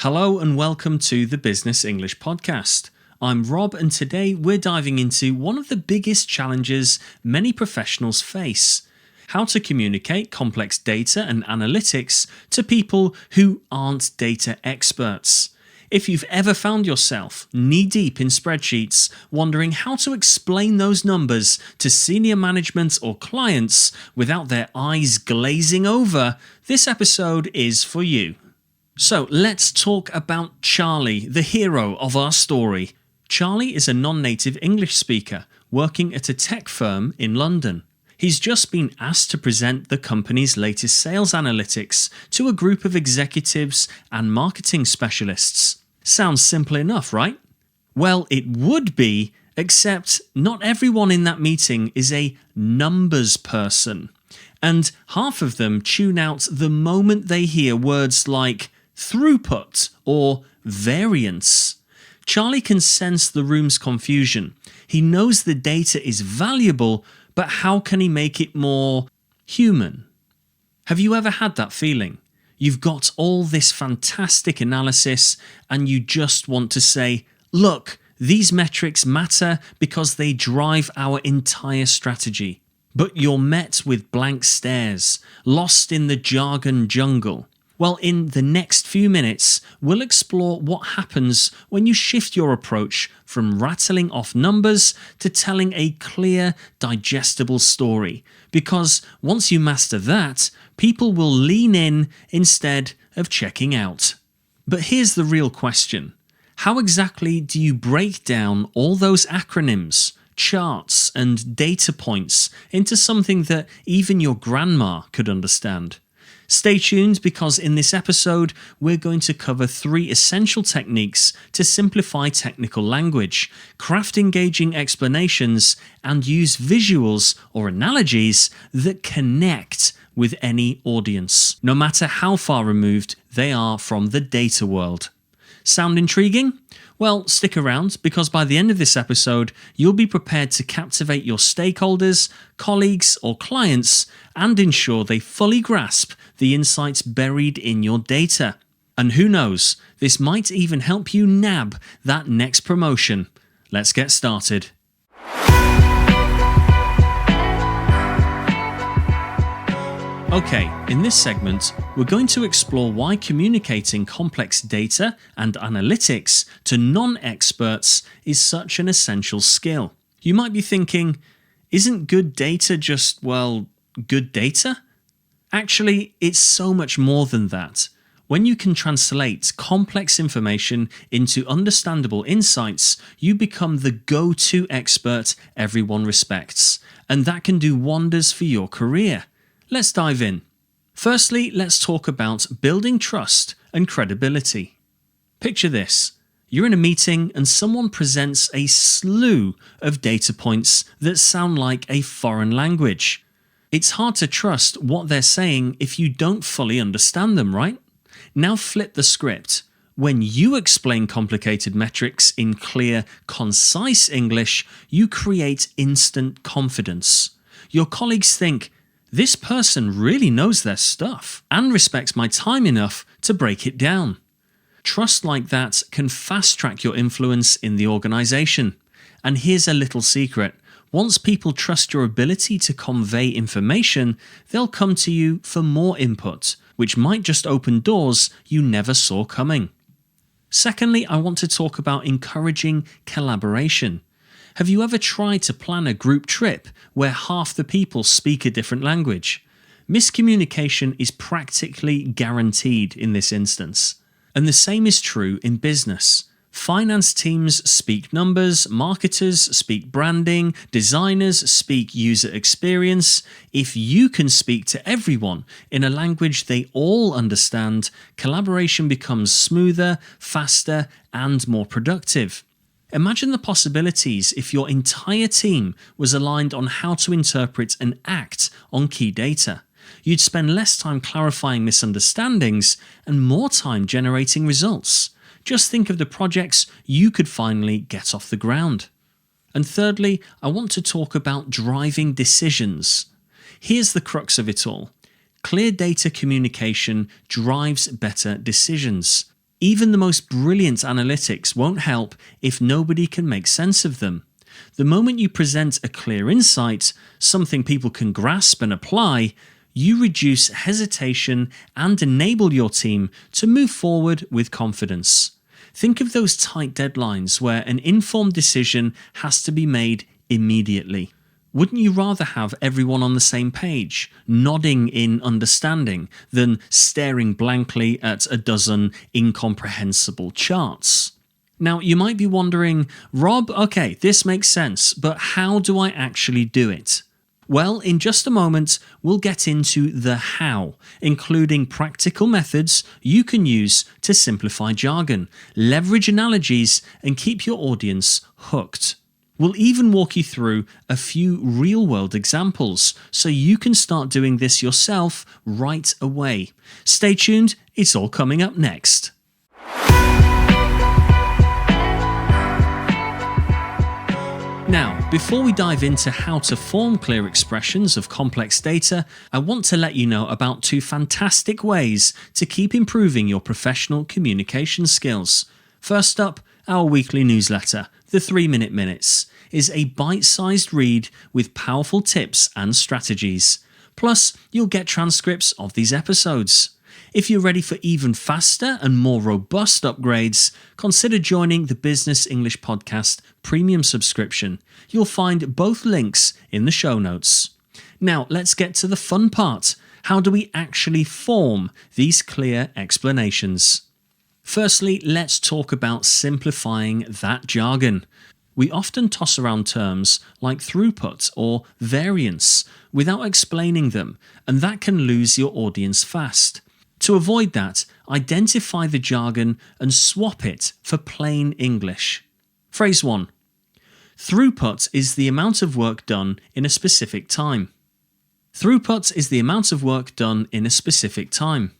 Hello and welcome to the Business English Podcast. I'm Rob and today we're diving into one of the biggest challenges many professionals face: how to communicate complex data and analytics to people who aren't data experts. If you've ever found yourself knee-deep in spreadsheets, wondering how to explain those numbers to senior management or clients without their eyes glazing over, this episode is for you. So let's talk about Charlie, the hero of our story. Charlie is a non-native English speaker working at a tech firm in London. He's just been asked to present the company's latest sales analytics to a group of executives and marketing specialists. Sounds simple enough, right? Well, it would be, except not everyone in that meeting is a numbers person. And half of them tune out the moment they hear words like throughput or variance. Charlie can sense the room's confusion. He knows the data is valuable, but how can he make it more human? Have you ever had that feeling? You've got all this fantastic analysis and you just want to say, look, these metrics matter because they drive our entire strategy. But you're met with blank stares, lost in the jargon jungle. Well, in the next few minutes, we'll explore what happens when you shift your approach from rattling off numbers to telling a clear, digestible story. Because once you master that, people will lean in instead of checking out. But here's the real question. How exactly do you break down all those acronyms, charts, and data points into something that even your grandma could understand? Stay tuned because in this episode, we're going to cover 3 essential techniques to simplify technical language, craft engaging explanations, and use visuals or analogies that connect with any audience, no matter how far removed they are from the data world. Sound intriguing? Well, stick around because by the end of this episode, you'll be prepared to captivate your stakeholders, colleagues, or clients and ensure they fully grasp the insights buried in your data. And who knows, this might even help you nab that next promotion. Let's get started. Okay, in this segment, we're going to explore why communicating complex data and analytics to non-experts is such an essential skill. You might be thinking, isn't good data just, good data? Actually, it's so much more than that. When you can translate complex information into understandable insights, you become the go-to expert everyone respects, and that can do wonders for your career. Let's dive in. Firstly, let's talk about building trust and credibility. Picture this. You're in a meeting and someone presents a slew of data points that sound like a foreign language. It's hard to trust what they're saying if you don't fully understand them, right? Now flip the script. When you explain complicated metrics in clear, concise English, you create instant confidence. Your colleagues think, this person really knows their stuff and respects my time enough to break it down. Trust like that can fast-track your influence in the organization. And here's a little secret. Once people trust your ability to convey information, they'll come to you for more input, which might just open doors you never saw coming. Secondly, I want to talk about encouraging collaboration. Have you ever tried to plan a group trip where half the people speak a different language? Miscommunication is practically guaranteed in this instance. And the same is true in business. Finance teams speak numbers, marketers speak branding, designers speak user experience. If you can speak to everyone in a language they all understand, collaboration becomes smoother, faster, and more productive. Imagine the possibilities if your entire team was aligned on how to interpret and act on key data. You'd spend less time clarifying misunderstandings and more time generating results. Just think of the projects you could finally get off the ground. And thirdly, I want to talk about driving decisions. Here's the crux of it all. Clear data communication drives better decisions. Even the most brilliant analytics won't help if nobody can make sense of them. The moment you present a clear insight, something people can grasp and apply, you reduce hesitation and enable your team to move forward with confidence. Think of those tight deadlines where an informed decision has to be made immediately. Wouldn't you rather have everyone on the same page, nodding in understanding, than staring blankly at a dozen incomprehensible charts? Now, you might be wondering, Rob, okay, this makes sense, but how do I actually do it? Well, in just a moment, we'll get into the how, including practical methods you can use to simplify jargon, leverage analogies, and keep your audience hooked. We'll even walk you through a few real-world examples so you can start doing this yourself right away. Stay tuned, it's all coming up next. Now, before we dive into how to form clear expressions of complex data, I want to let you know about two fantastic ways to keep improving your professional communication skills. First up, our weekly newsletter, the 3-Minute Minutes, is a bite-sized read with powerful tips and strategies. Plus, you'll get transcripts of these episodes. If you're ready for even faster and more robust upgrades, consider joining the Business English Podcast Premium subscription. You'll find both links in the show notes. Now, let's get to the fun part. How do we actually form these clear explanations? Firstly, let's talk about simplifying that jargon. We often toss around terms like throughput or variance without explaining them, and that can lose your audience fast. To avoid that, identify the jargon and swap it for plain English. Phrase 1. Throughput is the amount of work done in a specific time. Throughput is the amount of work done in a specific time.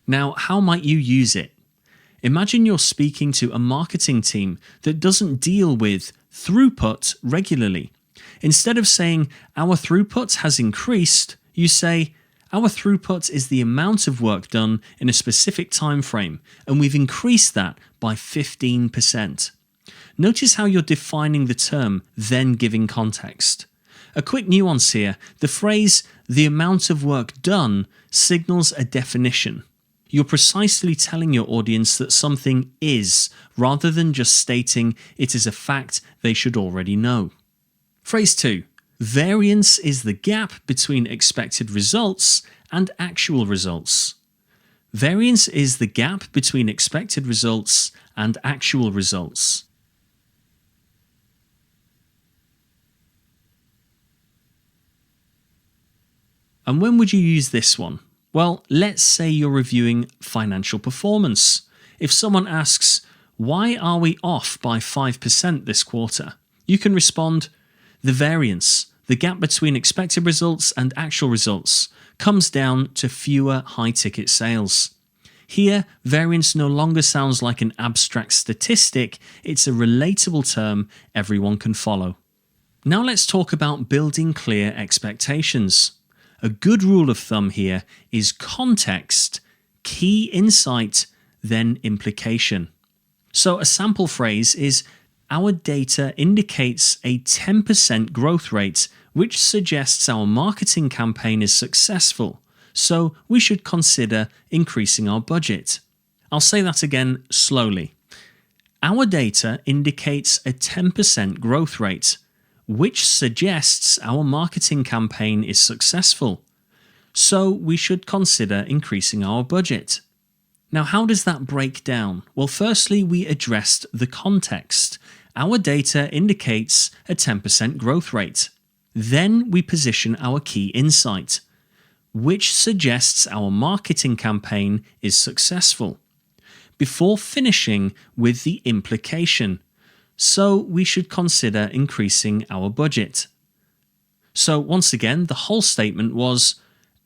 Now, how might you use it? Imagine you're speaking to a marketing team that doesn't deal with throughput regularly. Instead of saying, our throughput has increased, you say, our throughput is the amount of work done in a specific time frame, and we've increased that by 15%. Notice how you're defining the term, then giving context. A quick nuance here, the phrase, the amount of work done, signals a definition. You're precisely telling your audience that something is, rather than just stating it is a fact they should already know. Phrase 2. Variance is the gap between expected results and actual results. Variance is the gap between expected results and actual results. And when would you use this one? Well, let's say you're reviewing financial performance. If someone asks, why are we off by 5% this quarter? You can respond, the variance, the gap between expected results and actual results, comes down to fewer high-ticket sales. Here, variance no longer sounds like an abstract statistic, it's a relatable term everyone can follow. Now let's talk about building clear expectations. A good rule of thumb here is context, key insight, then implication. So a sample phrase is, our data indicates a 10% growth rate, which suggests our marketing campaign is successful, so we should consider increasing our budget. I'll say that again slowly. Our data indicates a 10% growth rate, which suggests our marketing campaign is successful, so we should consider increasing our budget. Now, how does that break down? Well, firstly, we addressed the context. Our data indicates a 10% growth rate. Then we position our key insight, which suggests our marketing campaign is successful, before finishing with the implication. So we should consider increasing our budget. So once again, the whole statement was,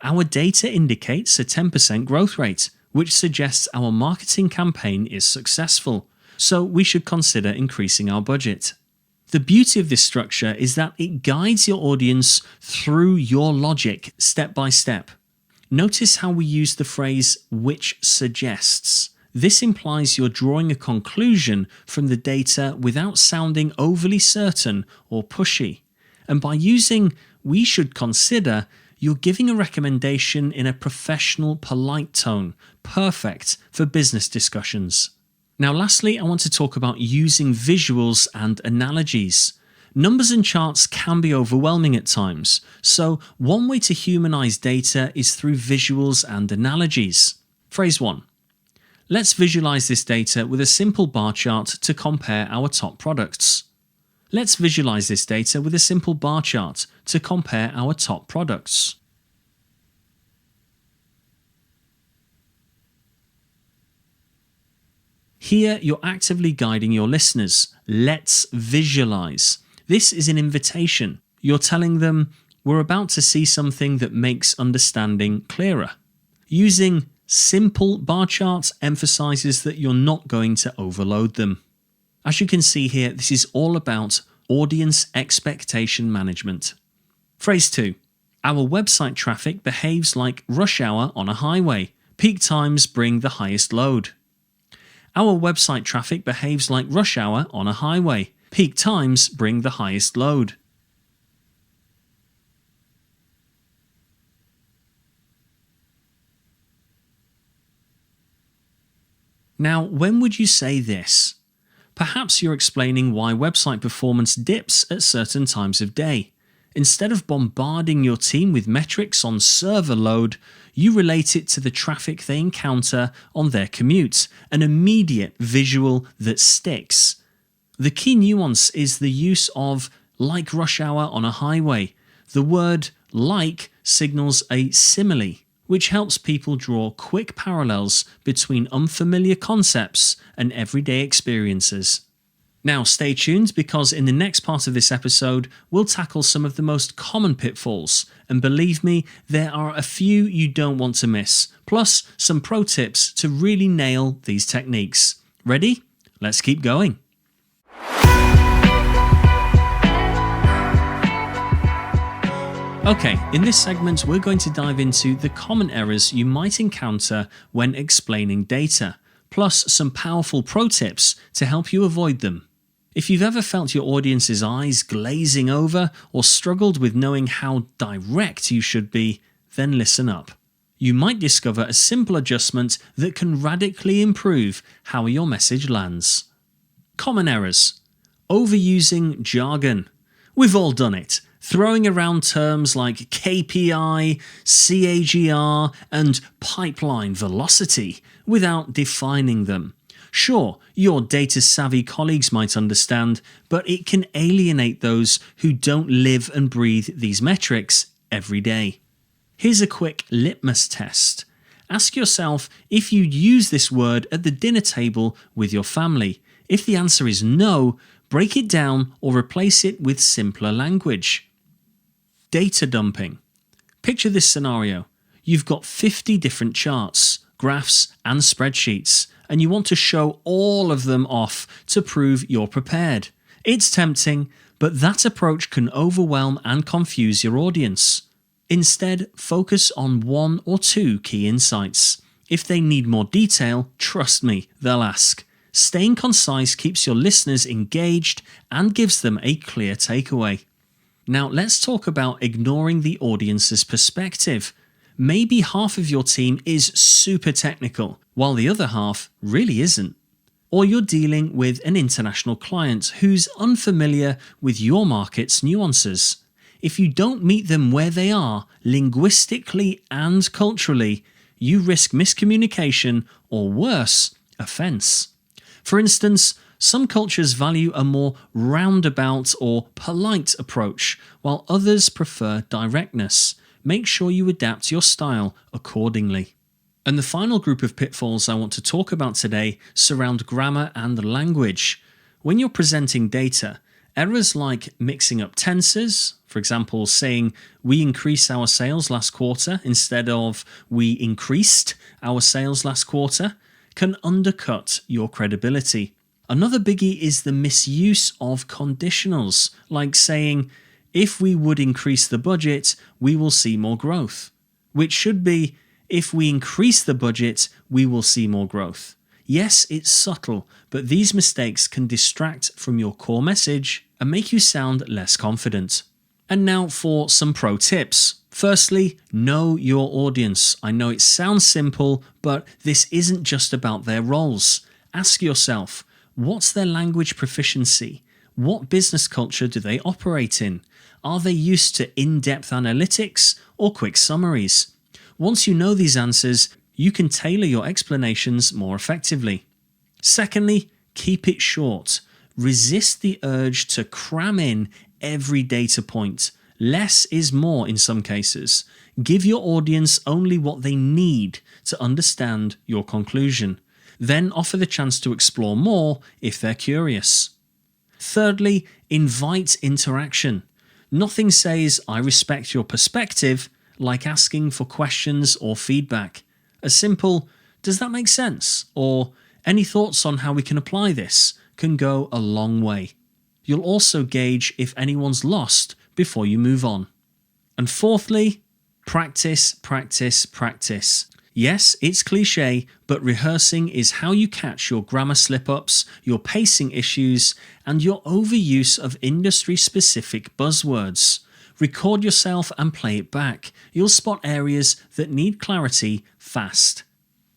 our data indicates a 10% growth rate, which suggests our marketing campaign is successful, so we should consider increasing our budget. The beauty of this structure is that it guides your audience through your logic step by step. Notice how we use the phrase "which suggests." This implies you're drawing a conclusion from the data without sounding overly certain or pushy. And by using "we should consider," you're giving a recommendation in a professional, polite tone, perfect for business discussions. Now, lastly, I want to talk about using visuals and analogies. Numbers and charts can be overwhelming at times, so one way to humanize data is through visuals and analogies. Phrase 1. Let's visualize this data with a simple bar chart to compare our top products. Let's visualize this data with a simple bar chart to compare our top products. Here, you're actively guiding your listeners. Let's visualize. This is an invitation. You're telling them, we're about to see something that makes understanding clearer. Using simple bar charts emphasizes that you're not going to overload them. As you can see here, this is all about audience expectation management. Phrase 2. Our website traffic behaves like rush hour on a highway. Peak times bring the highest load. Our website traffic behaves like rush hour on a highway. Peak times bring the highest load. Now, when would you say this? Perhaps you're explaining why website performance dips at certain times of day. Instead of bombarding your team with metrics on server load, you relate it to the traffic they encounter on their commute, an immediate visual that sticks. The key nuance is the use of like rush hour on a highway. The word like signals a simile, which helps people draw quick parallels between unfamiliar concepts and everyday experiences. Now stay tuned, because in the next part of this episode, we'll tackle some of the most common pitfalls, and believe me, there are a few you don't want to miss, plus some pro tips to really nail these techniques. Ready? Let's keep going. Okay, in this segment, we're going to dive into the common errors you might encounter when explaining data, plus some powerful pro tips to help you avoid them. If you've ever felt your audience's eyes glazing over or struggled with knowing how direct you should be, then listen up. You might discover a simple adjustment that can radically improve how your message lands. Common errors. Overusing jargon. We've all done it. Throwing around terms like KPI, CAGR, and pipeline velocity without defining them. Sure, your data-savvy colleagues might understand, but it can alienate those who don't live and breathe these metrics every day. Here's a quick litmus test. Ask yourself if you'd use this word at the dinner table with your family. If the answer is no, break it down or replace it with simpler language. Data dumping. Picture this scenario. You've got 50 different charts, graphs, and spreadsheets, and you want to show all of them off to prove you're prepared. It's tempting, but that approach can overwhelm and confuse your audience. Instead, focus on one or two key insights. If they need more detail, trust me, they'll ask. Staying concise keeps your listeners engaged and gives them a clear takeaway. Now let's talk about ignoring the audience's perspective. Maybe half of your team is super technical, while the other half really isn't. Or you're dealing with an international client who's unfamiliar with your market's nuances. If you don't meet them where they are, linguistically and culturally, you risk miscommunication or worse, offense. For instance, some cultures value a more roundabout or polite approach, while others prefer directness. Make sure you adapt your style accordingly. And the final group of pitfalls I want to talk about today surround grammar and language. When you're presenting data, errors like mixing up tenses, for example, saying we increased our sales last quarter instead of we increased our sales last quarter, can undercut your credibility. Another biggie is the misuse of conditionals, like saying, if we would increase the budget, we will see more growth, which should be, if we increase the budget, we will see more growth. Yes, it's subtle, but these mistakes can distract from your core message and make you sound less confident. And now for some pro tips. Firstly, know your audience. I know it sounds simple, but this isn't just about their roles. Ask yourself, what's their language proficiency? What business culture do they operate in? Are they used to in-depth analytics or quick summaries? Once you know these answers, you can tailor your explanations more effectively. Secondly, keep it short. Resist the urge to cram in every data point. Less is more in some cases. Give your audience only what they need to understand your conclusion. Then offer the chance to explore more if they're curious. Thirdly, invite interaction. Nothing says, "I respect your perspective," like asking for questions or feedback. A simple, "Does that make sense?" or "Any thoughts on how we can apply this?" can go a long way. You'll also gauge if anyone's lost before you move on. And fourthly, practice, practice, practice. Yes, it's cliche, but rehearsing is how you catch your grammar slip-ups, your pacing issues, and your overuse of industry-specific buzzwords. Record yourself and play it back. You'll spot areas that need clarity fast.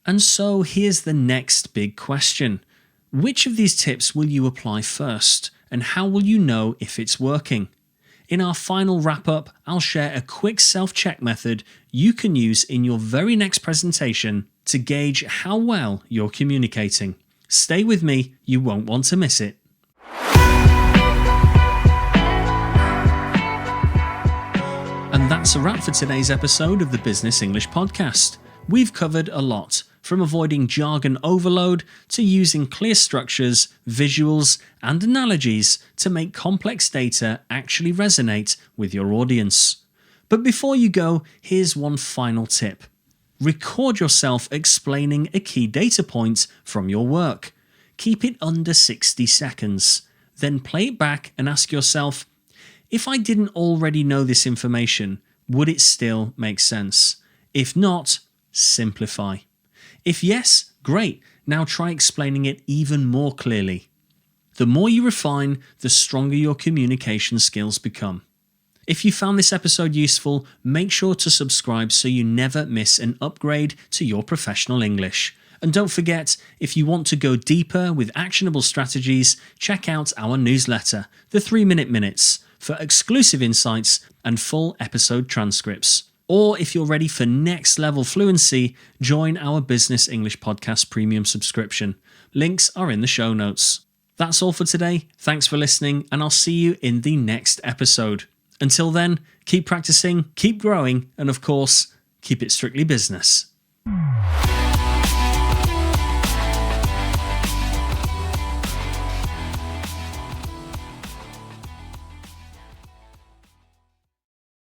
And so here's the next big question. Which of these tips will you apply first, and how will you know if it's working? In our final wrap-up, I'll share a quick self-check method you can use in your very next presentation to gauge how well you're communicating. Stay with me, you won't want to miss it. And that's a wrap for today's episode of the Business English Podcast. We've covered a lot, from avoiding jargon overload to using clear structures, visuals, and analogies to make complex data actually resonate with your audience. But before you go, here's one final tip. Record yourself explaining a key data point from your work. Keep it under 60 seconds. Then play it back and ask yourself, if I didn't already know this information, would it still make sense? If not, simplify. If yes, great. Now try explaining it even more clearly. The more you refine, the stronger your communication skills become. If you found this episode useful, make sure to subscribe so you never miss an upgrade to your professional English. And don't forget, if you want to go deeper with actionable strategies, check out our newsletter, the 3-Minute Minutes, for exclusive insights and full episode transcripts. Or if you're ready for next level fluency, join our Business English Podcast Premium subscription. Links are in the show notes. That's all for today. Thanks for listening, and I'll see you in the next episode. Until then, keep practicing, keep growing, and of course, keep it strictly business.